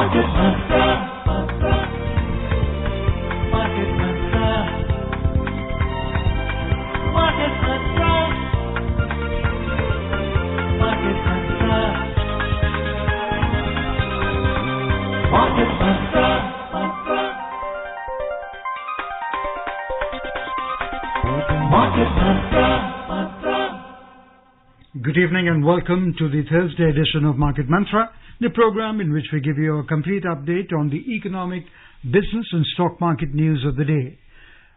Market Mantra. Market Mantra. Market Mantra. Market Mantra. Market Mantra. Market Mantra. Good evening and welcome to the Thursday edition of Market Mantra, the program in which we give you a complete update on the economic, business and stock market news of the day.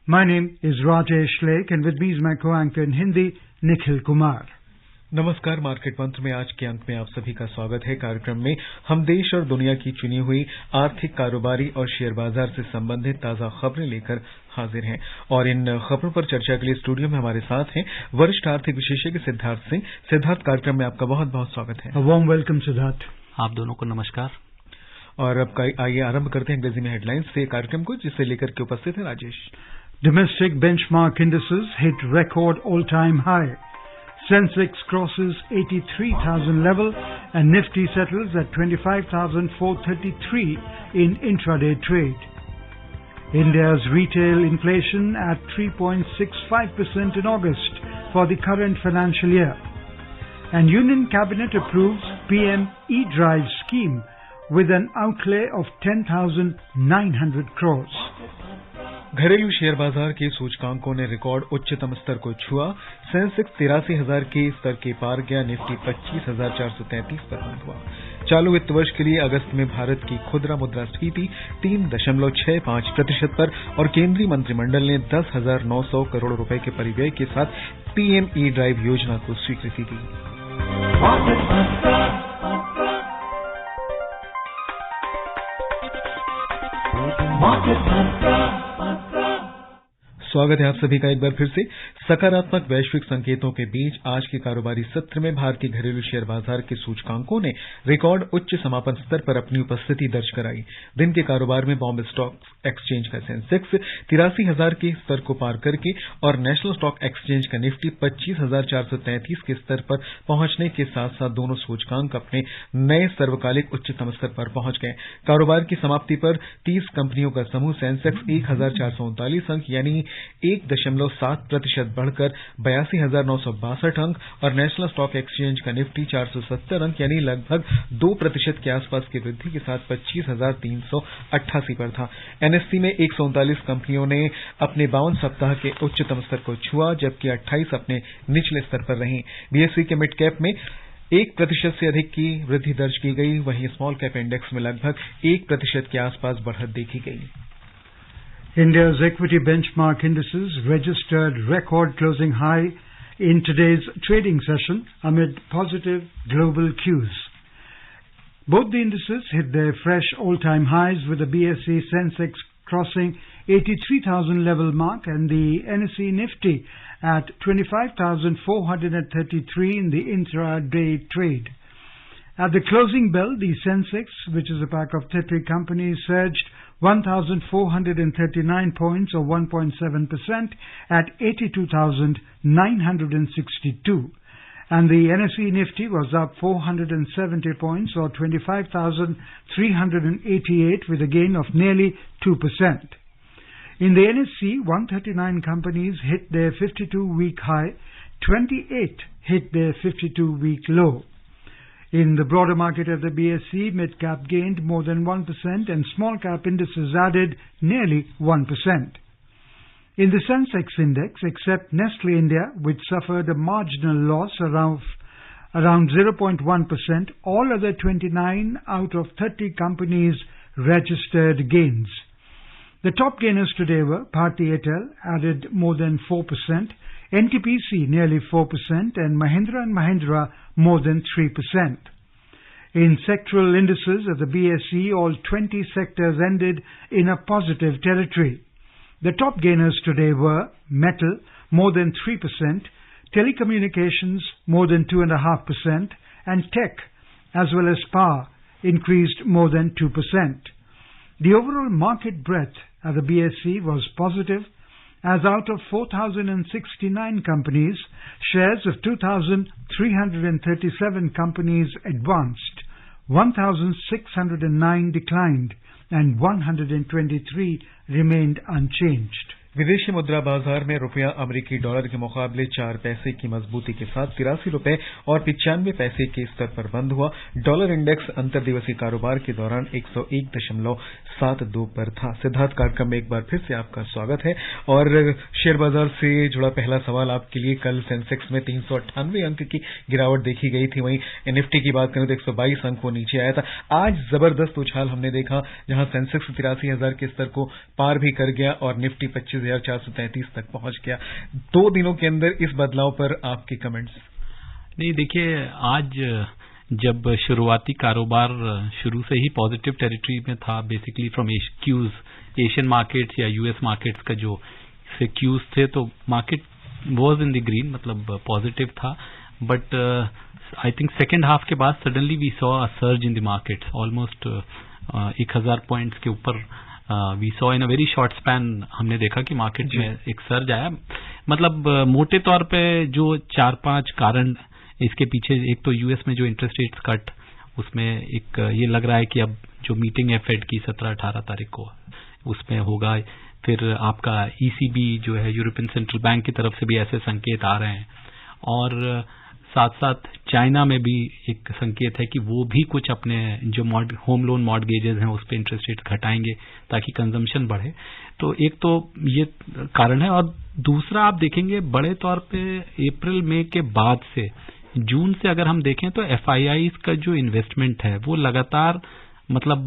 My name is Rajesh Lake and with me is my co-anchor in Hindi, Nikhil Kumar. नमस्कार। Market मंत्र में आज के अंक में आप सभी का स्वागत है। कार्यक्रम में हम देश और दुनिया की चुनी हुई आर्थिक, कारोबारी और शेयर बाजार से संबंधित ताजा खबरें लेकर हाजिर हैं और इन खबरों पर चर्चा के लिए स्टूडियो में हमारे साथ हैं वरिष्ठ आर्थिक विशेषज्ञ सिद्धार्थ सिंह। सिद्धार्थ, कार्यक्रम में आपका बहुत बहुत स्वागत है। Warm welcome Siddharth. आप दोनों को नमस्कार। और अब आइए आरंभ करते हैं अंग्रेजी में हेडलाइंस से कार्यक्रम को, जिसे लेकर के उपस्थित है Rajesh. Domestic benchmark indices hit record all-time high. Sensex crosses 83,000 level and Nifty settles at 25,433 in intraday trade. India's retail inflation at 3.65% in August for the current financial year. And Union Cabinet approves PM E-Drive scheme with an outlay of 10,900 crores. घरेलू share बाजार के सूचकांकों ने record उच्चतम स्तर को छुआ। Sensex 83,000 के स्तर के पार गया। निफ्टी 25,433 पर बंद हुआ। चालू वित्त वर्ष के लिए अगस्त में भारत की खुदरा मुद्रास्फीति 3.65% पर और केंद्रीय मंत्रिमंडल ने 10,900 करोड़ रुपए के परिव्यय के साथ पीएम ई ड्राइव योजना को स्वीकृति दी। स्वागत है आप सभी का एक बार फिर से। सकारात्मक वैश्विक संकेतों के बीच आज के कारोबारी सत्र में भारतीय घरेलू शेयर बाजार के सूचकांकों ने रिकॉर्ड उच्च समापन स्तर पर अपनी उपस्थिति दर्ज कराई। दिन के कारोबार में बॉम्बे स्टॉक एक्सचेंज का सेंसेक्स 83,000 के स्तर को पार करके और नेशनल स्टॉक एक्सचेंज का निफ्टी 25,433 के स्तर पर पहुंचने के साथ साथ दोनों सूचकांक अपने नए सर्वकालिक उच्चतम स्तर पर पहुंच गए। कारोबार की समाप्ति पर 30 कंपनियों का समूह सेंसेक्स 1,439 अंक यानी 1.7% बढ़कर 82,962 अंक और नेशनल स्टॉक एक्सचेंज का निफ्टी 470 अंक यानी लगभग 2% के आसपास की वृद्धि के साथ 25,388 पर था। एनएससी में 139 कंपनियों ने अपने 52 सप्ताह के उच्चतम स्तर को छुआ, जबकि 28 अपने निचले स्तर पर रहीं। बीएसई के मिड कैप में 1% से अधिक की वृद्धि दर्ज की गई। वहीं स्मॉल कैप इंडेक्स में लगभग 1% के आसपास बढ़त देखी गई। India's equity benchmark indices registered record closing high in today's trading session amid positive global cues. Both the indices hit their fresh all-time highs, with the BSE Sensex crossing 83,000 level mark and the NSE Nifty at 25,433 in the intraday trade. At the closing bell, the Sensex, which is a pack of 30 companies, surged 1,439 points or 1.7% at 82,962. And the NSE Nifty was up 470 points or 25,388 with a gain of nearly 2%. In the NSE, 139 companies hit their 52-week high, 28 hit their 52-week low. In the broader market of the BSE, mid-cap gained more than 1% and small-cap indices added nearly 1%. In the Sensex index, except Nestle India, which suffered a marginal loss around 0.1%, all other 29 out of 30 companies registered gains. The top gainers today were Bharti Airtel, added more than 4%, NTPC nearly 4%, and Mahindra & Mahindra more than 3%. In sectoral indices of the BSE, all 20 sectors ended in a positive territory. The top gainers today were metal more than 3%, telecommunications more than 2.5%, and tech as well as power increased more than 2%. The overall market breadth at the BSE was positive, as out of 4,069 companies, shares of 2,337 companies advanced, 1,609 declined and 123 remained unchanged. विदेशी मुद्रा बाजार में रुपया अमेरिकी dollar के मुकाबले 4 पैसे की मजबूती के साथ 83 रुपए और 95 पैसे के स्तर पर बंद हुआ। डॉलर इंडेक्स अंतर्दिवसीय कारोबार के दौरान 101.72 पर था। सिद्धार्थ कार्यक्रम में एक बार फिर से आपका स्वागत है और शेयर बाजार से जुड़ा पहला सवाल आपके लिए। कल सेंसेक्स में 398 अंक की गिरावट देखी गई थी। वहीं निफ्टी की बात करें तो 122 अंक को नीचे आया था। आज जबरदस्त उछाल हमने देखा, जहां सेंसेक्स 83,000 के स्तर को पार भी कर गया और निफ्टी 25,433 तक पहुंच गया। 2 दिनों के अंदर इस बदलाव पर आपके कमेंट्स? नहीं, देखिए, आज जब शुरुआती कारोबार शुरू से ही पॉजिटिव टेरिटरी में था, basically from cues Asian markets या यूएस मार्केट्स का जो से क्यूज थे, तो market was in the green, मतलब पॉजिटिव था। But I think second half के बाद suddenly we saw a surge in the markets, almost 1,000 points के ऊपर we saw in a very short span. हमने देखा कि मार्केट में एक सर्ज आया। मतलब मोटे तौर पे जो 4-5 कारण इसके पीछे, एक तो यूएस में जो इंटरेस्ट रेट्स कट, उसमें एक ये लग रहा है कि अब जो मीटिंग है फेड की 17-18 तारीख को, उसमें होगा। फिर आपका ईसीबी जो है, यूरोपियन सेंट्रल बैंक की तरफ से भी ऐसे संकेत आ रहे हैं। और साथ साथ चाइना में भी एक संकेत है कि वो भी कुछ अपने जो होम लोन मॉर्टगेजेस हैं उस पर इंटरेस्ट रेट घटाएंगे ताकि कंजम्पशन बढ़े। तो एक तो ये कारण है। और दूसरा आप देखेंगे बड़े तौर पे अप्रैल मई के बाद से जून से अगर हम देखें तो एफआईआईज का जो इन्वेस्टमेंट है वो लगातार, मतलब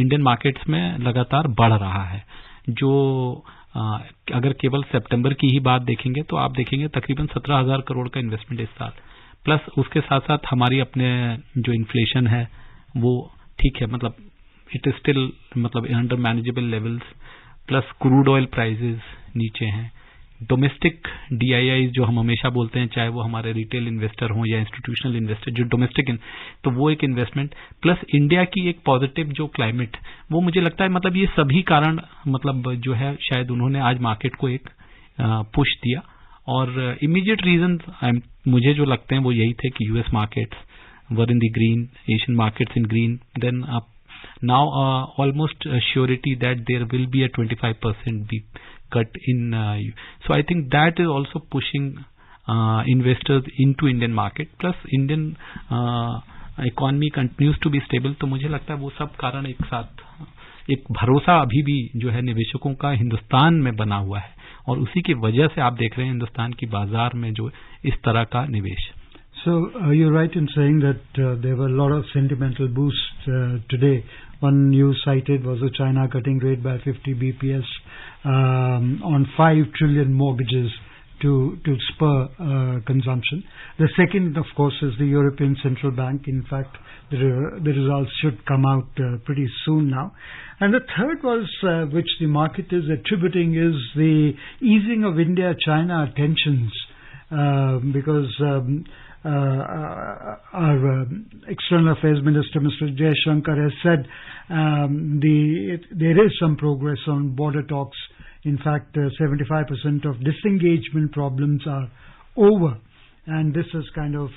इंडियन मार्केट्स में लगातार बढ़ रहा है। जो अगर केवल सितंबर की ही बात देखेंगे तो आप देखेंगे तकरीबन 17,000 करोड़ का इन्वेस्टमेंट इस साल। प्लस उसके साथ साथ हमारी अपने जो इन्फ्लेशन है वो ठीक है, मतलब इट इज स्टिल मतलब under manageable levels. Plus crude oil prices नीचे हैं। डोमेस्टिक डीआईआई जो हम हमेशा बोलते हैं, चाहे वो हमारे रिटेल इन्वेस्टर हों या इंस्टीट्यूशनल इन्वेस्टर, जो डोमेस्टिक, तो वो एक इन्वेस्टमेंट प्लस इंडिया की एक पॉजिटिव जो क्लाइमेट, वो मुझे लगता है मतलब ये सभी कारण मतलब जो है शायद उन्होंने आज मार्केट को एक पुश दिया। और इमीडिएट रीजन मुझे जो लगते हैं वो यही थे कि US markets were in the green, Asian markets in green, then up now almost surety that there will be a 25% B cut in so I think that is also pushing investors into Indian market, plus Indian economy continues to be stable। तो मुझे लगता है वो सब कारण एक साथ एक भरोसा अभी भी जो है निवेशकों का हिंदुस्तान में बना हुआ है और उसी की वजह से आप देख रहे हैं हिंदुस्तान की बाजार में जो इस तरह का निवेश। So you're right in saying that there were a lot of sentimental boosts today. One news cited was the China cutting rate by 50 BPS on 5 trillion mortgages to spur consumption. The second, of course, is the European Central Bank. In fact, the results should come out pretty soon now. And the third was, which the market is attributing, is the easing of India-China tensions because our External Affairs Minister, Mr. Jaishankar, has said there is some progress on border talks. In fact, 75% of disengagement problems are over, and this has kind of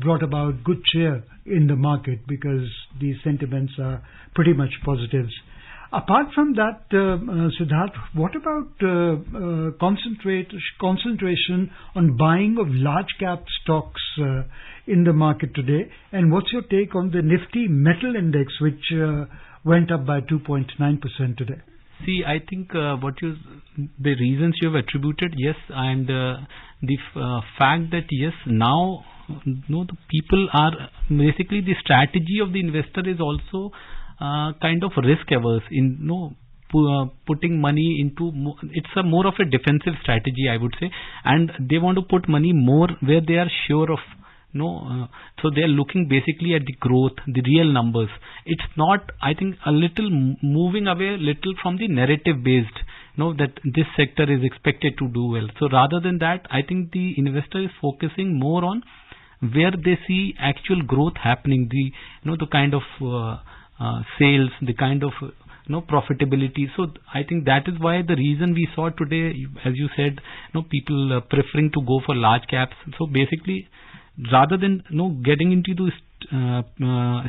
brought about good cheer in the market because these sentiments are pretty much positives. Apart from that, Siddharth, what about concentration on buying of large cap stocks in the market today? And what's your take on the Nifty Metal Index, which went up by 2.9% today? See, I think the reasons you have attributed, yes, and the fact that yes, now the people are basically, the strategy of the investor is also kind of risk averse in putting money into, it's a more of a defensive strategy, I would say, and they want to put money more where they are sure of. So they are looking basically at the growth, the real numbers. It's not, I think, a little moving away a little from the narrative based, that this sector is expected to do well. So rather than that, I think the investor is focusing more on where they see actual growth happening, the kind of sales, the kind of profitability. So I think that is why the reason we saw today, as you said, people preferring to go for large caps. So basically, rather than getting into the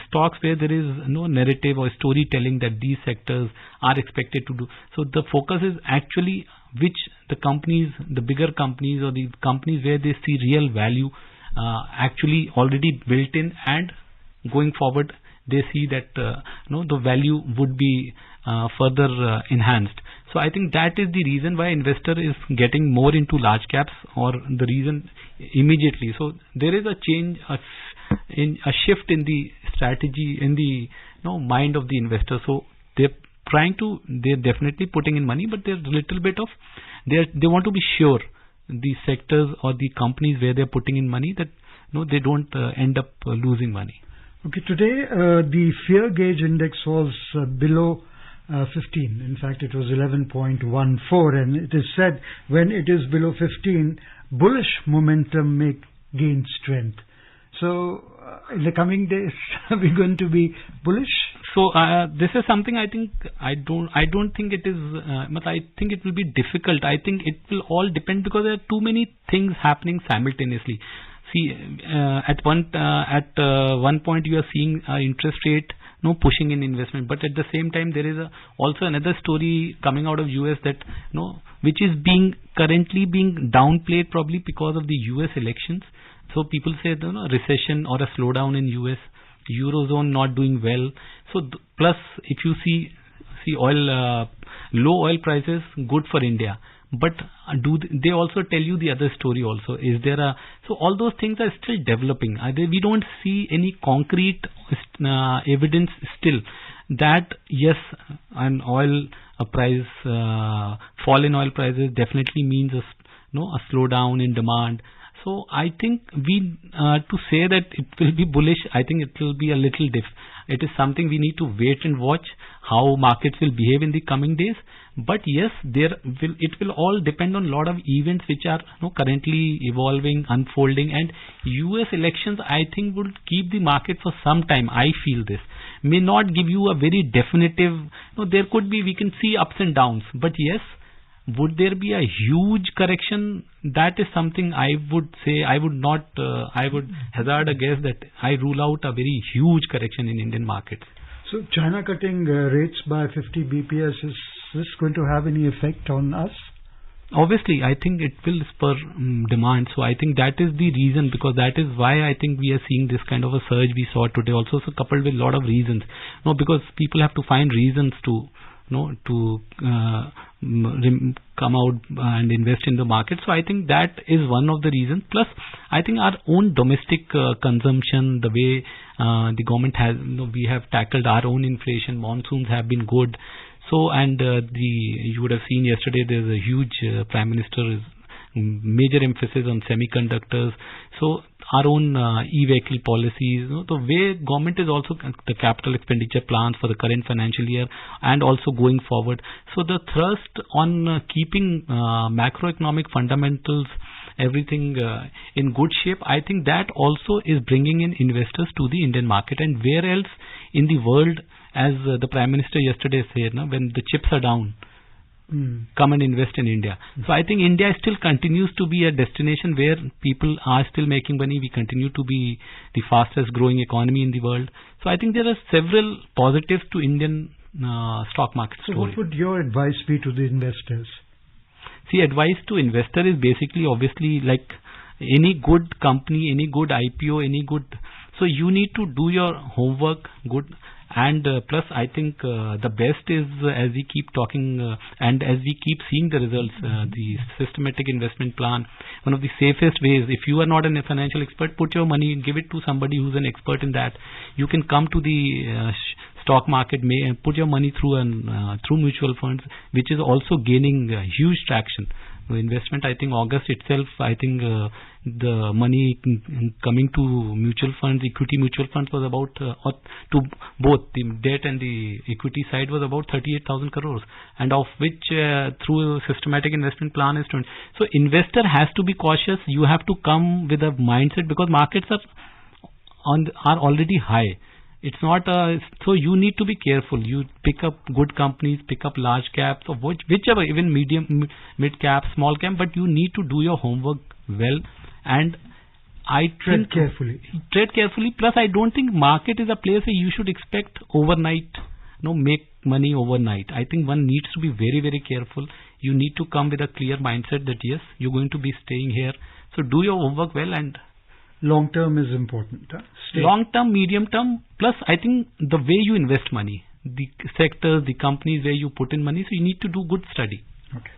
stocks where there is no narrative or storytelling that these sectors are expected to do. So the focus is actually which the companies, the bigger companies or the companies where they see real value actually already built in, and going forward they see that the value would be further enhanced. So I think that is the reason why investor is getting more into large caps, or the reason immediately. So there is a change, a shift in the strategy, in the mind of the investor. So they're definitely putting in money, but there's a little bit of they want to be sure the sectors or the companies where they're putting in money that they don't end up losing money. Okay, today the fear gauge index was below 15. In fact, it was 11.14, and it is said when it is below 15, bullish momentum may gain strength. So in the coming days, are we going to be bullish? So this is something I think I don't think it is. But I think it will be difficult. I think it will all depend, because there are too many things happening simultaneously. See, at one point you are seeing interest rate pushing in investment, but at the same time there is also another story coming out of US that which is currently being downplayed, probably because of the US elections. So people say recession or a slowdown in US, Eurozone not doing well. So plus if you see oil, low oil prices good for India. But they also tell you the other story also? Is there so all those things are still developing. We don't see any concrete evidence still that yes, an oil price fall in oil prices definitely means a slowdown in demand. So I think to say that it will be bullish, I think it will be a little it is something we need to wait and watch how markets will behave in the coming days. But yes, it will all depend on a lot of events which are currently evolving, unfolding, and US elections I think will keep the market for some time. I feel this may not give you a very definitive. There could be, we can see ups and downs, but yes, would there be a huge correction? That is something I would say I would not. I would hazard a guess that I rule out a very huge correction in Indian markets. So China cutting rates by 50 BPS, is this going to have any effect on us? Obviously, I think it will spur demand. So I think that is the reason, because that is why I think we are seeing this kind of a surge we saw today. Also, so coupled with a lot of reasons. Because people have to find reasons to come out and invest in the market. So I think that is one of the reasons. Plus, I think our own domestic consumption, the way the government has, we have tackled our own inflation. Monsoons have been good. So, and you would have seen yesterday there's a huge Prime Minister's major emphasis on semiconductors. So our own e-vehicle policies, the way government is also the capital expenditure plans for the current financial year and also going forward. So the thrust on keeping macroeconomic fundamentals, everything in good shape, I think that also is bringing in investors to the Indian market. And where else in the world, as the Prime Minister yesterday said, when the chips are down, come and invest in India. So I think India still continues to be a destination where people are still making money. We continue to be the fastest growing economy in the world. So I think there are several positives to Indian stock market story. So what would your advice be to the investors? See, advice to investor is basically, obviously, like any good company, any good IPO, any good. So you need to do your homework good. And plus, I think the best is, as we keep talking and as we keep seeing the results, the systematic investment plan, one of the safest ways, if you are not a financial expert, put your money, give it to somebody who's an expert in that. You can come to the stock market, put your money through mutual funds, which is also gaining huge traction. Investment, I think August itself, I think the money coming to mutual funds, equity mutual funds was about, to both the debt and the equity side was about 38,000 crores, and of which through a systematic investment plan is 20. So investor has to be cautious. You have to come with a mindset, because markets are already high. It's not so you need to be careful. You pick up good companies, pick up large caps, or whichever, even medium, mid cap, small cap, but you need to do your homework well. And I tread think carefully. Tread carefully. Plus, I don't think market is a place where you should expect overnight, make money overnight. I think one needs to be very, very careful. You need to come with a clear mindset that yes, you're going to be staying here. So do your homework well, and long term is important. Long term, medium term. Plus, I think the way you invest money, the sectors, the companies where you put in money, so you need to do good study. Okay.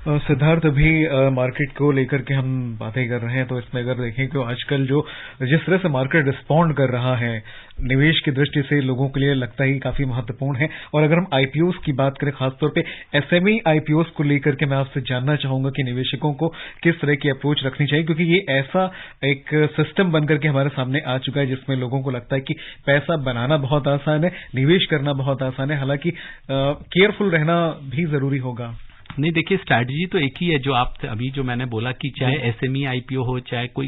Siddharth, अभी market को लेकर के हम बातें कर रहे हैं, तो इसमें अगर देखें कि आजकल जो जिस तरह से मार्केट रिस्पॉन्ड कर रहा है निवेश की दृष्टि से, लोगों के लिए लगता है काफी महत्वपूर्ण है. और अगर हम आईपीओस की बात करें, खासतौर पे एसएमई आईपीओस को लेकर के मैं आपसे जानना चाहूंगा कि निवेशकों को किस तरह की अप्रोच रखनी चाहिए, क्योंकि ये ऐसा एक सिस्टम बनकर के हमारे सामने आ चुका है जिसमें लोगों को लगता है कि पैसा बनाना बहुत आसान है, निवेश करना बहुत आसान है. हालांकि केयरफुल रहना भी जरूरी होगा. नहीं, देखिए, स्ट्रैटेजी तो एक ही है जो आप अभी जो मैंने बोला कि चाहे एसएमई आईपीओ हो, चाहे कोई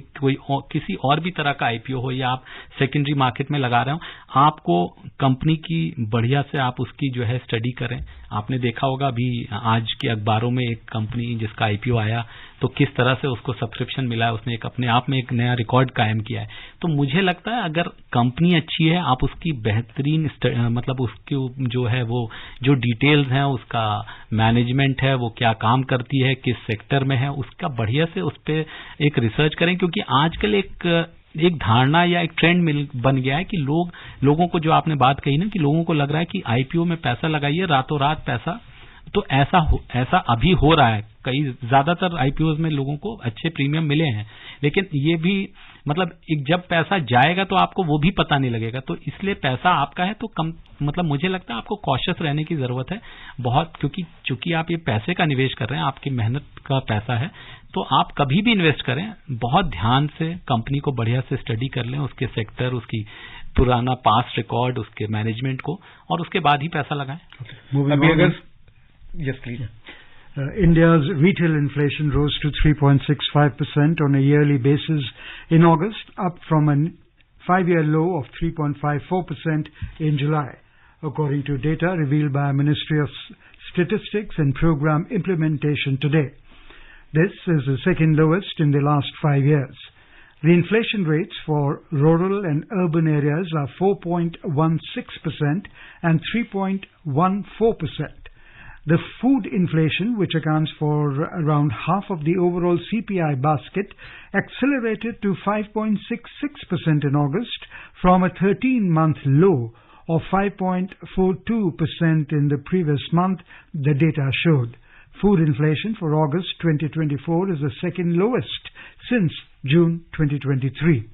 किसी और भी तरह का आईपीओ हो, या आप सेकेंडरी मार्केट में लगा रहे हो, आपको कंपनी की बढ़िया से आप उसकी जो है स्टडी करें. आपने देखा होगा अभी आज के अखबारों में एक कंपनी जिसका आईपीओ आया, तो किस तरह से उसको सब्सक्रिप्शन मिला है, उसने एक अपने आप में एक नया रिकॉर्ड कायम किया है. तो मुझे लगता है अगर कंपनी अच्छी है, आप उसकी बेहतरीन मतलब उसकी जो है वो जो डिटेल्स हैं, उसका मैनेजमेंट है, वो क्या काम करती है, किस सेक्टर में है, उसका बढ़िया से उस पर एक रिसर्च करें. क्योंकि आजकल एक धारणा या एक ट्रेंड बन गया है कि लोगों को, जो आपने बात कही ना, कि लोगों को लग रहा है कि आईपीओ में पैसा लगाइए, रातों रात पैसा. तो ऐसा अभी हो रहा है. कई ज्यादातर आईपीओ में लोगों को अच्छे प्रीमियम मिले हैं, लेकिन ये भी मतलब जब पैसा जाएगा तो आपको वो भी पता नहीं लगेगा. तो इसलिए पैसा आपका है, तो मतलब मुझे लगता है आपको कॉशियस रहने की जरूरत है बहुत, क्योंकि चूंकि आप ये पैसे का निवेश कर रहे हैं, आपकी मेहनत का पैसा है. तो आप कभी भी इन्वेस्ट करें, बहुत ध्यान से कंपनी को बढ़िया से स्टडी कर लें, उसके सेक्टर, उसकी पुराना पास्ट रिकॉर्ड, उसके मैनेजमेंट को, और उसके बाद ही पैसा लगाएं. Yes, please. India's retail inflation rose to 3.65% on a yearly basis in August, up from a 5-year low of 3.54% in July, according to data revealed by Ministry of Statistics and Program Implementation today. This is the second lowest in the last 5 years. The inflation rates for rural and urban areas are 4.16% and 3.14%. The food inflation, which accounts for around half of the overall CPI basket, accelerated to 5.66% in August from a 13-month low of 5.42% in the previous month, the data showed. Food inflation for August 2024 is the second lowest since June 2023.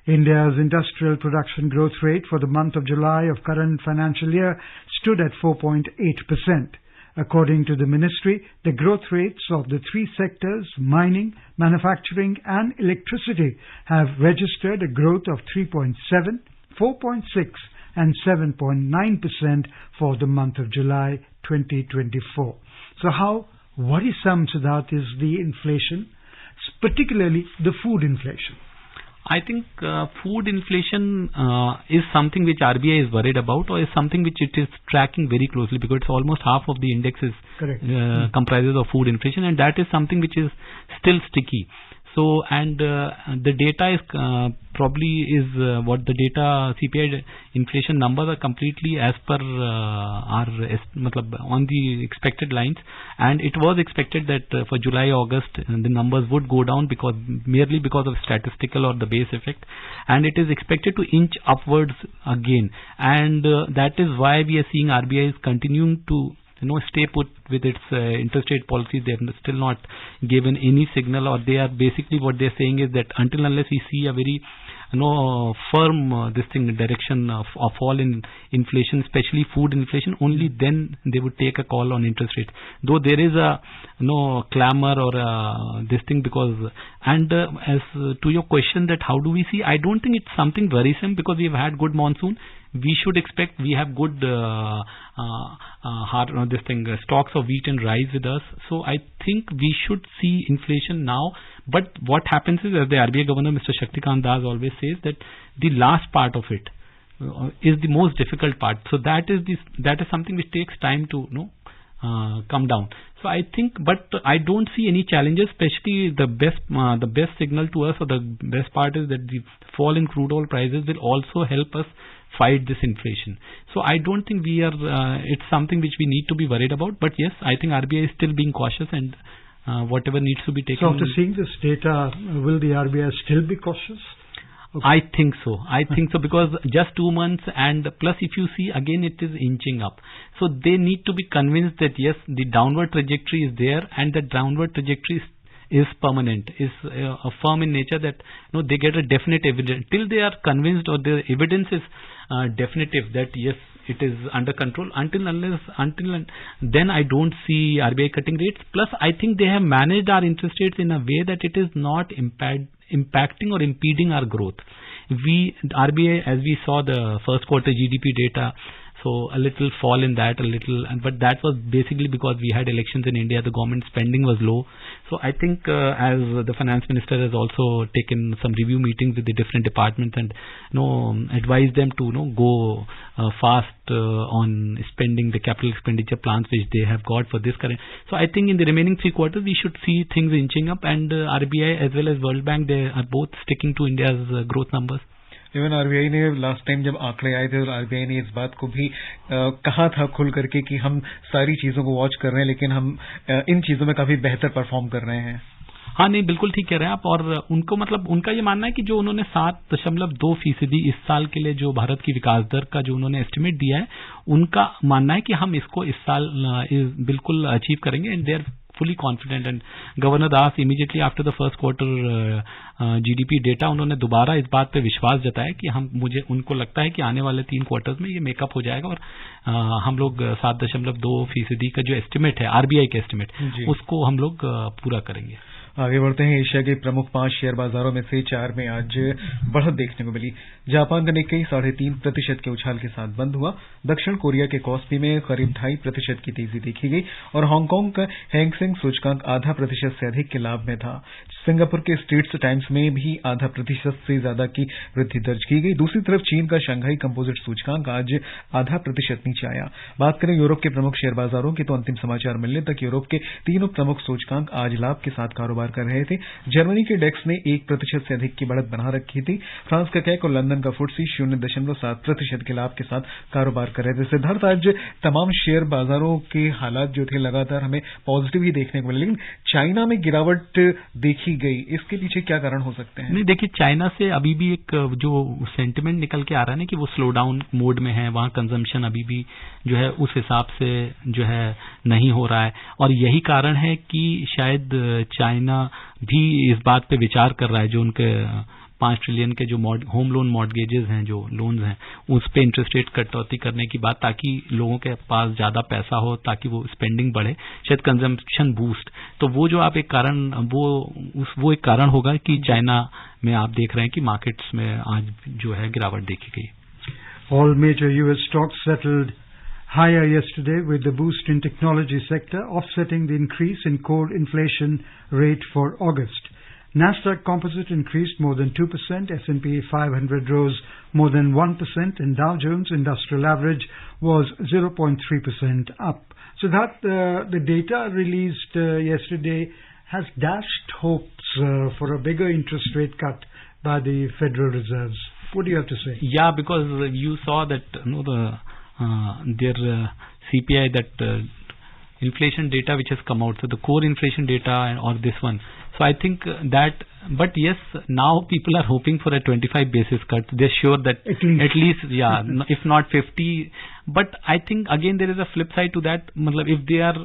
India's industrial production growth rate for the month of July of current financial year stood at 4.8%. According to the ministry, the growth rates of the three sectors, mining, manufacturing and electricity, have registered a growth of 3.7, 4.6 and 7.9% for the month of July 2024. So how worrisome, Siddharth, is the inflation, particularly the food inflation? I think food inflation is something which RBI is worried about, or is something which it is tracking very closely, because it's almost half of the index is comprises of food inflation, and that is something which is still sticky. So, and the data is what the data CPI inflation numbers are completely as per our on the expected lines, and it was expected that for July, August the numbers would go down merely because of statistical or the base effect, and it is expected to inch upwards again, and that is why we are seeing RBI is continuing to stay put with its interest rate policy. They have still not given any signal, or they are basically what they are saying is that until unless we see a very firm direction of fall in inflation, especially food inflation, only then they would take a call on interest rates. Though there is a clamor or this thing, because and as to your question that how do we see, I don't think it's something worrisome, because we've had good monsoon. We should expect, we have good stocks of wheat and rice with us. So I think we should see inflation now. But what happens is, as the RBI Governor Mr. Shaktikant Das always says, that the last part of it is the most difficult part. So that is something which takes time to come down. So I think, but I don't see any challenges. Especially the best signal to us, or the best part is that the fall in crude oil prices will also help us fight this inflation. So I don't think we are. It's something which we need to be worried about. But yes, I think RBI is still being cautious, and whatever needs to be taken. So after seeing this data, will the RBI still be cautious? Okay. I think so because just 2 months, and plus if you see again it is inching up. So they need to be convinced that yes, the downward trajectory is there, and that downward trajectory is permanent, is firm in nature, that they get a definite evidence. Till they are convinced, or the evidence is definitive that yes, it is under control, until then I don't see RBI cutting rates. Plus I think they have managed our interest rates in a way that it is not impacting or impeding our growth. RBI, as we saw the first quarter GDP data, so a little fall in that, but that was basically because we had elections in India, the government spending was low. So I think as the finance minister has also taken some review meetings with the different departments and advised them to go fast on spending the capital expenditure plans which they have got for this current. So I think in the remaining 3 quarters we should see things inching up, and RBI as well as World Bank, they are both sticking to India's growth numbers. Even RBI ने last time जब आंकड़े आए थे, और RBI ने इस बात को भी कहा था खुल करके कि हम सारी चीजों को वॉच कर रहे हैं, लेकिन हम इन चीजों में काफी बेहतर परफॉर्म कर रहे हैं. हाँ, नहीं, बिल्कुल ठीक कह रहे हैं आप. और उनको मतलब उनका ये मानना है कि जो उन्होंने 7.2% इस साल के लिए जो भारत की विकास दर का जो उन्होंने एस्टिमेट दिया है, उनका मानना है कि हम इसको इस साल बिल्कुल अचीव करेंगे, and they are fully confident. And Governor Das immediately after the first quarter GDP data, उन्होंने दोबारा इस बात पे विश्वास जताया कि उनको लगता है कि आने वाले 3 क्वार्टर्स में ये मेकअप हो जाएगा, और हम लोग 7.2% का जो एस्टिमेट है, RBI का एस्टिमेट, उसको हम लोग पूरा करेंगे. आगे बढ़ते हैं. एशिया के प्रमुख 5 शेयर बाजारों में से 4 में आज बढ़त देखने को मिली. जापान का निक्केई 3.5% के उछाल के साथ बंद हुआ. दक्षिण कोरिया के कॉस्पी में करीब 2.5% की तेजी देखी गई, और हांगकांग का हैंगसेंग सूचकांक 0.5% से अधिक के लाभ में था. सिंगापुर के स्ट्रेट्स टाइम्स में भी 0.5% से ज्यादा की वृद्धि दर्ज की गई. दूसरी तरफ चीन का शंघाई कंपोजिट सूचकांक आज 0.5% नीचे आया. बात करें यूरोप के प्रमुख शेयर बाजारों की, तो अंतिम समाचार मिलने तक यूरोप के तीनों प्रमुख सूचकांक आज लाभ के साथ कारोबार कर रहे थे. जर्मनी के डेक्स ने 1% से अधिक की बढ़त बना रखी थी. फ्रांस का कैक और लंदन का फुट्सी 0.7% के लाभ के साथ कारोबार कर रहे थे. सिद्धार्थ, आज तमाम शेयर बाजारों के हालात जो थे लगातार हमें पॉजिटिव ही देखने को मिले, लेकिन चाइना में गिरावट देखी गई. इसके पीछे क्या कारण हो सकते हैं? नहीं, देखिए, चाइना से अभी भी एक जो सेंटिमेंट निकल के आ रहा है ना कि वो स्लो डाउन मोड में है. वहां कंजम्पशन अभी भी जो है उस हिसाब से जो है नहीं हो रहा है, और यही कारण है कि शायद चाइना भी इस बात पे विचार कर रहा है, जो उनके 5 ट्रिलियन के जो होम लोन मॉर्गेजेस हैं, जो लोन्स हैं, उस पे इंटरेस्ट रेट कटौती करने की बात, ताकि लोगों के पास ज्यादा पैसा हो, ताकि वो स्पेंडिंग बढ़े, शायद कंजम्पशन बूस्ट. तो वो जो आप एक कारण वो एक कारण होगा कि चाइना में आप देख रहे हैं कि मार्केट्स में आज जो है गिरावट देखी गई. All major US stocks settled higher yesterday, with the boost in technology sector offsetting the increase in core inflation rate for August. Nasdaq Composite increased more than 2%, S&P 500 rose more than 1%, and Dow Jones Industrial Average was 0.3% up. So that the data released yesterday has dashed hopes for a bigger interest rate cut by the Federal Reserves. What do you have to say? Yeah, because you saw that their CPI, that inflation data which has come out, so the core inflation data or this one. So I think that, but yes, now people are hoping for a 25 basis cut. They're sure that at least yeah, if not 50. But I think again there is a flip side to that. If they are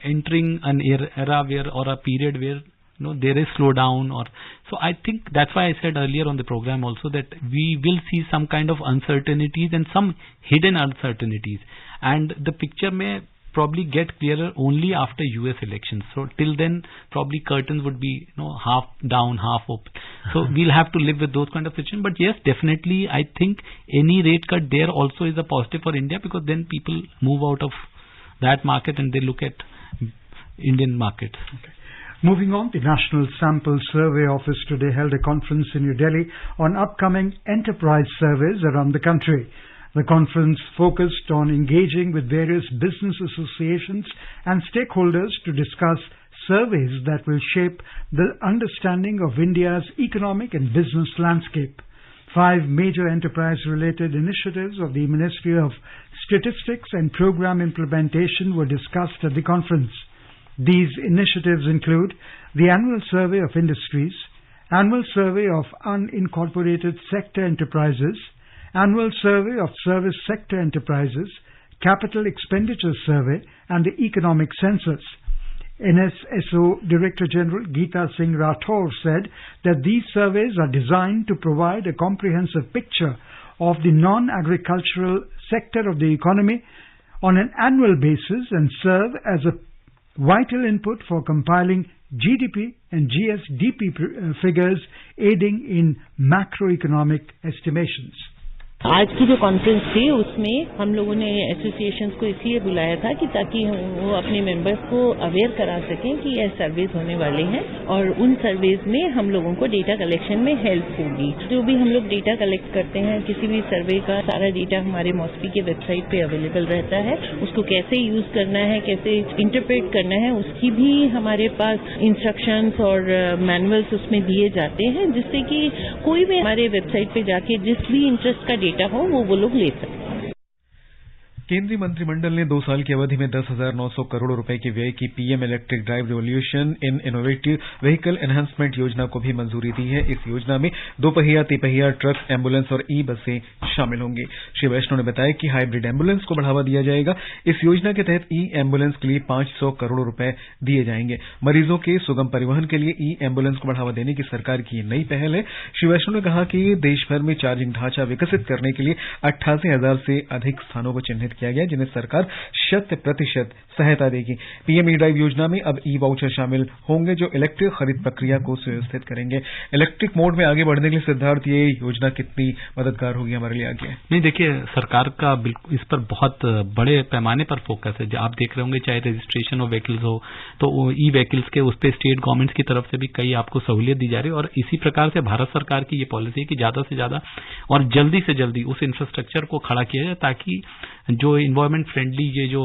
entering an era where, or a period where there is slowdown, or so I think that's why I said earlier on the program also that we will see some kind of uncertainties and some hidden uncertainties, and the picture may probably get clearer only after US elections. So till then probably curtains would be half down, half open. So we'll have to live with those kind of situations. But yes, definitely I think any rate cut there also is a positive for India, because then people move out of that market and they look at Indian markets. Okay. Moving on, the National Sample Survey Office today held a conference in New Delhi on upcoming enterprise surveys around the country. The conference focused on engaging with various business associations and stakeholders to discuss surveys that will shape the understanding of India's economic and business landscape. 5 major enterprise-related initiatives of the Ministry of Statistics and Program Implementation were discussed at the conference. These initiatives include the Annual Survey of Industries, Annual Survey of Unincorporated Sector Enterprises, Annual Survey of Service Sector Enterprises, Capital Expenditure Survey, and the Economic Census. NSSO Director General Geeta Singh Rathore said that these surveys are designed to provide a comprehensive picture of the non-agricultural sector of the economy on an annual basis and serve as a vital input for compiling GDP and GSDP figures, aiding in macroeconomic estimations. आज की जो conference थी उसमें हम लोगों ने associations को इसलिए बुलाया था कि ताकि वो अपने मेंबर्स को अवेयर करा सकें कि ये सर्वेज होने वाले हैं और उन सर्वेज में हम लोगों को डेटा कलेक्शन में हेल्प होगी। जो भी हम लोग डेटा कलेक्ट करते हैं, किसी भी सर्वे का सारा डेटा हमारे मॉस्फी के वेबसाइट पे अवेलेबल रहता है। उसको कैसे यूज करना है, कैसे इंटरप्रेट करना है, उसकी भी हमारे पास इंस्ट्रक्शंस और मैनुअल्स उसमें दिए जाते हैं, जिससे कि कोई भी हमारे वेबसाइट पे जाके जिस भी इंटरेस्ट का डेटा हो वो लोग ले सकते हैं। केंद्रीय मंत्रिमंडल ने 2 साल की अवधि में 10,900 करोड़ रुपए के व्यय की PM electric drive revolution in innovative vehicle enhancement योजना को भी मंजूरी दी है। इस योजना में 2 पहिया, तिपहिया ट्रक, एम्बुलेंस और ई बसें शामिल होंगी। श्री वैष्णव ने बताया कि हाइब्रिड एम्बुलेंस को बढ़ावा दिया जाएगा। इस योजना के तहत ई एम्बुलेंस के लिए 500 करोड़ रुपए दिए जाएंगे। मरीजों के सुगम परिवहन के लिए ई एम्बुलेंस को बढ़ावा देने की सरकार की नई पहल है। श्री वैष्णव ने कहा कि देश भर में चार्जिंग ढांचा विकसित करने के लिए 88,000 से अधिक स्थानों को चिन्हित किया गया, जिन्हें सरकार 100% सहायता देगी। पीएम ई ड्राइव योजना में अब ई वाउचर शामिल होंगे जो इलेक्ट्रिक खरीद प्रक्रिया को सुव्यवस्थित करेंगे। इलेक्ट्रिक मोड में आगे बढ़ने के लिए सिद्धार्थ, ये योजना कितनी मददगार होगी हमारे लिए आगे? नहीं, देखिए, सरकार का बिल्कुल इस पर बहुत बड़े पैमाने पर फोकस है। आप देख रहे होंगे, चाहे रजिस्ट्रेशन ऑफ व्हीकल्स हो तो ई व्हीकल्स के उस पर स्टेट गवर्नमेंट्स की तरफ से भी कई आपको सहूलियत दी जा रही है और इसी प्रकार से भारत सरकार की ये पॉलिसी है कि ज्यादा से ज्यादा और जल्दी से जल्दी उस इंफ्रास्ट्रक्चर को खड़ा किया जाए ताकि जो इन्वायरमेंट फ्रेंडली ये जो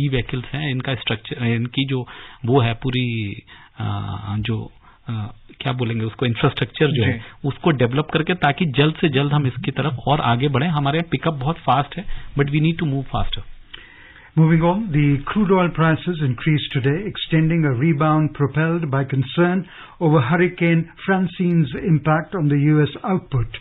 ई व्हीकल्स हैं इनका स्ट्रक्चर, इनकी जो वो है पूरी क्या बोलेंगे उसको, इंफ्रास्ट्रक्चर जो है उसको डेवलप करके ताकि जल्द से जल्द हम इसकी तरफ और आगे बढ़े। हमारे यहाँ पिकअप बहुत फास्ट है, but we need to move faster. Moving on, the crude oil prices increased today, extending a rebound propelled by concern over Hurricane Francine's impact on the U.S. output.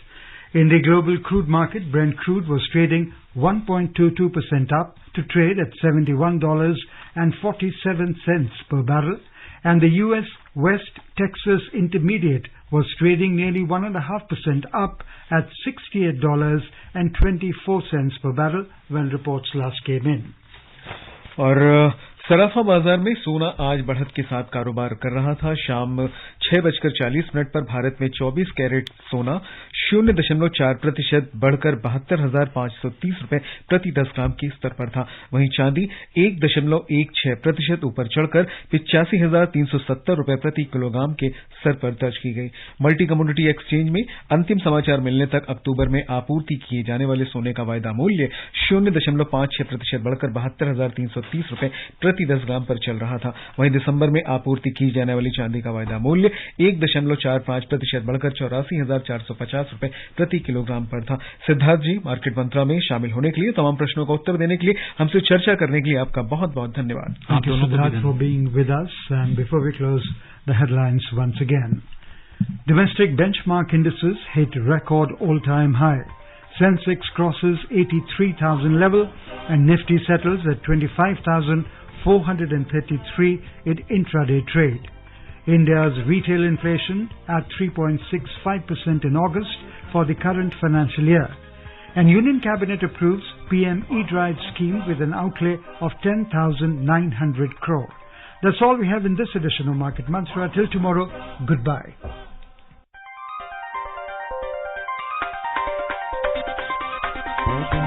In the global crude market, Brent crude was trading 1.22% up to trade at $71.47 per barrel, and the U.S. West Texas Intermediate was trading nearly 1.5% up at $68.24 per barrel when reports last came in. और सराफा बाजार में सोना आज बढ़त के साथ कारोबार कर रहा था। शाम 6:40 पर भारत में 24 कैरेट सोना 0.4% बढ़कर 72,530 रुपए प्रति 10 ग्राम के स्तर पर था। वहीं चांदी 1.16% ऊपर चढ़कर 85,370 रुपए प्रति किलोग्राम के स्तर पर दर्ज की गई। मल्टी कमोडिटी एक्सचेंज में अंतिम समाचार मिलने तक अक्टूबर में आपूर्ति किए जाने वाले सोने का वायदा मूल्य 0.56% बढ़कर 72,330 रुपए प्रति 10 ग्राम पर चल रहा था। वहीं दिसंबर में आपूर्ति की जाने वाली चांदी का वायदा मूल्य 1.45% बढ़कर 84,450 रुपए प्रति किलोग्राम पर था। सिद्धार्थ जी, मार्केट मंत्रा में शामिल होने के लिए, तमाम प्रश्नों का उत्तर देने के लिए, हमसे चर्चा करने के लिए आपका बहुत बहुत धन्यवाद। Thank you, Siddharth, for being with us. And before we close, the headlines once again. Domestic benchmark indices hit record all-time high. Sensex crosses 83,000 level and Nifty settles at 25,433 in intraday trade. India's retail inflation at 3.65% in August for the current financial year. And Union Cabinet approves PM E-Drive scheme with an outlay of 10,900 crore. That's all we have in this edition of Market Mantra. Till tomorrow, goodbye.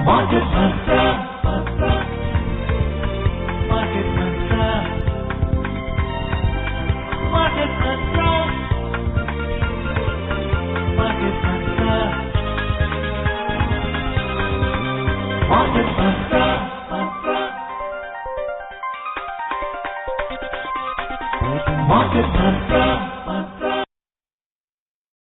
Market Mantra.